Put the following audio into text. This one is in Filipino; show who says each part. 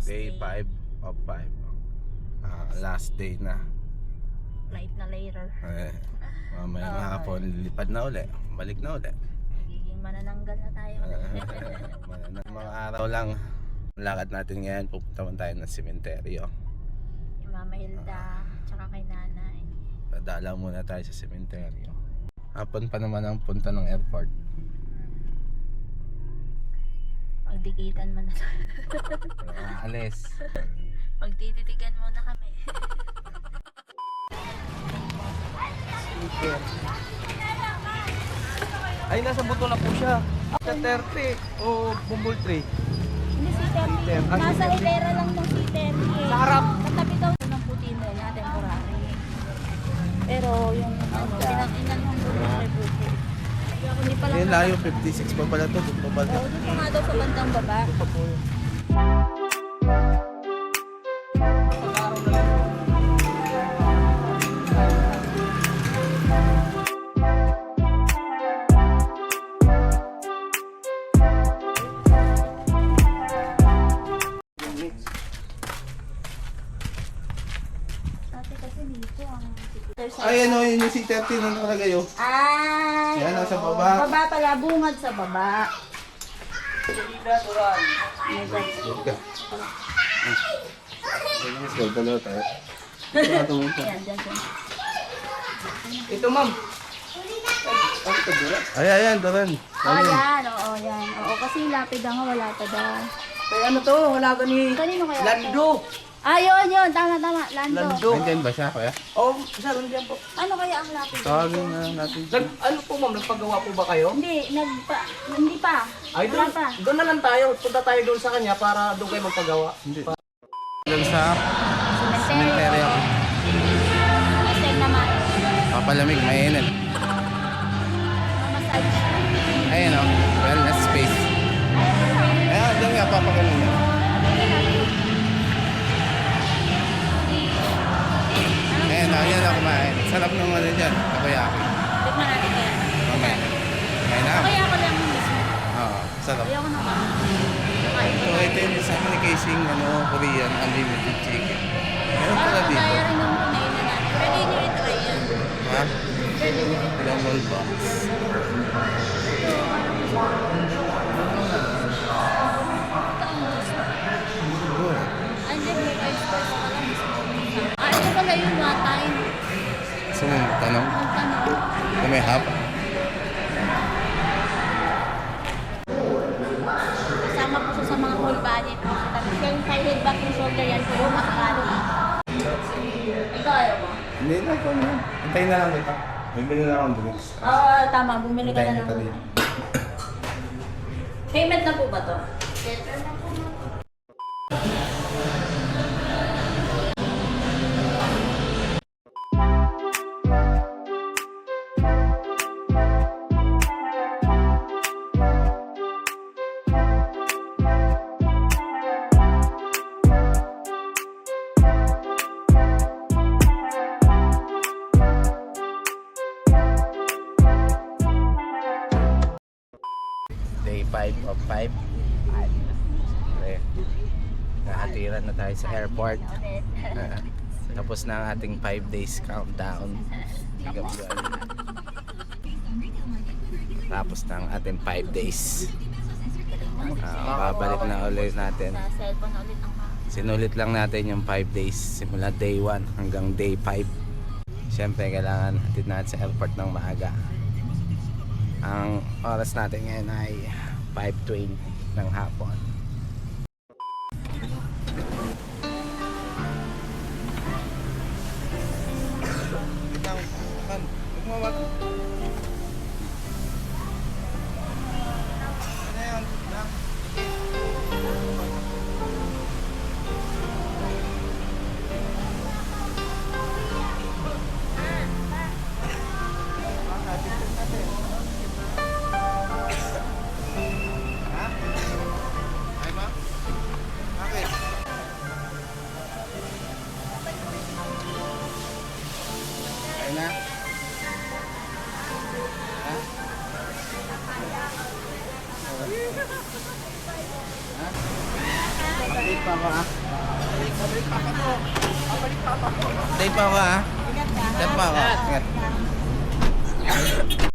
Speaker 1: Day 5 of 5. Last day na.
Speaker 2: Flight na later.
Speaker 1: Mamaya ng hapon, lipad na uli. Balik na uli.
Speaker 2: Magiging manananggal na tayo.
Speaker 1: Mga araw lang. Lakad natin ngayon. Pupunta man tayo ng sementeryo.
Speaker 2: Yung Mama Hilda, tsaka kay nanay.
Speaker 1: Padala muna tayo sa sementeryo. Hapon pa naman ang punta ng airport.
Speaker 2: Magdikitan mo na tayo.
Speaker 1: Alis.
Speaker 2: Magtititigan muna kami.
Speaker 3: Ay, nasa buto na po siya. Sa 30 o bumbol 3.
Speaker 2: Hindi si Terry. Nasa hilera lang ng si Terry.
Speaker 3: Sa harap.
Speaker 2: Katabi daw ng puti na yun, temporary. Pero yung pinakinan yung puti. Hindi pa lang.
Speaker 1: Layo 56 pa pala to. Dito pa pala.
Speaker 2: Oo, dito nga daw sa bandang baba.
Speaker 1: Ay, ano yun yung C30 na nakalagay oh.
Speaker 2: Ay!
Speaker 1: Yan, nasa baba.
Speaker 2: Baba pala, bungad sa baba.
Speaker 1: Good ka. Let's go, dalawa tayo.
Speaker 2: Ayan, dyan.
Speaker 3: Ito, ma'am.
Speaker 1: Ay, ayan, doon.
Speaker 2: Oh, yan. Oo, yan. Oo, kasi lapid nga, wala pa daw.
Speaker 3: Kaya ano to? Wala ka ni
Speaker 2: Kanino kaya?
Speaker 3: Lando.
Speaker 2: Ah, yun. Tama. Lando.
Speaker 3: Lando.
Speaker 1: Nandiyan ba siya, kuya?
Speaker 3: Oh, sir, nandiyan po.
Speaker 2: Ano kaya ang lapid?
Speaker 1: Tawagin na natin.
Speaker 3: Ano po, ma'am? Nagpagawa po ba kayo?
Speaker 2: Hindi pa.
Speaker 3: Ay,
Speaker 2: Wala pa.
Speaker 3: doon na lang tayo. Punta tayo doon sa kanya para doon kayo magpagawa.
Speaker 1: Hindi. Lang sa
Speaker 2: Cemetery.
Speaker 1: sementeryo.
Speaker 2: SM naman.
Speaker 1: Papalamig, mainit.
Speaker 2: Mamasage.
Speaker 1: Ayun o, wellness space. Ayan, dyan nga, papakalan niya. Ayan o, yan ako kumain. Sarap naman din dyan, takoyaki.
Speaker 2: Tikman natin kaya.
Speaker 1: Mamaya. Kain na.
Speaker 2: Kaya ako lang yung mismo.
Speaker 1: Oo, sarap.
Speaker 2: Ayoko na ba? Kain
Speaker 1: So,
Speaker 2: ko.
Speaker 1: ito yung sa amin ni Casing, Korean unlimited chicken. Meron pala dito.
Speaker 2: Kaya rin yung kumain na natin. Pwede nyo i-try yan.
Speaker 1: Ha? Ilang roll box.
Speaker 2: Hindi mo ice spice pa lang mismo. Ito pala yung time.
Speaker 1: So, tanong,
Speaker 2: Magtanong.
Speaker 1: kung may hap?
Speaker 2: Kasama po siya sa mga whole body po. Tapos yung thigh head back yung shoulder yan po. Mas body. Ikaw ayaw mo?
Speaker 1: Hindi na po na. Hintayin na lang kita. Bibili na akong drinks.
Speaker 2: Oo, tama. Bumili ka
Speaker 1: Hintayin
Speaker 2: na
Speaker 1: kita
Speaker 2: lang.
Speaker 1: dito.
Speaker 2: Payment na po ba to?
Speaker 1: Day 5 of 5. Okay. Nakatiran na tayo sa airport. Tapos na ang ating 5 days countdown. Tapos na ang ating 5 days. Babalik na ulit natin.
Speaker 2: Sa cellphone na ulit ang
Speaker 1: Sinulit lang natin yung 5 days. Simula day 1 hanggang day 5. Siyempre kailangan hatid natin sa airport ng maaga. Ang oras natin ngayon ay 5:20 ng hapon. Stay pa ako ha. Stay pa ako ha.
Speaker 2: Ingat ka.
Speaker 1: Stay pa ako. Ingat.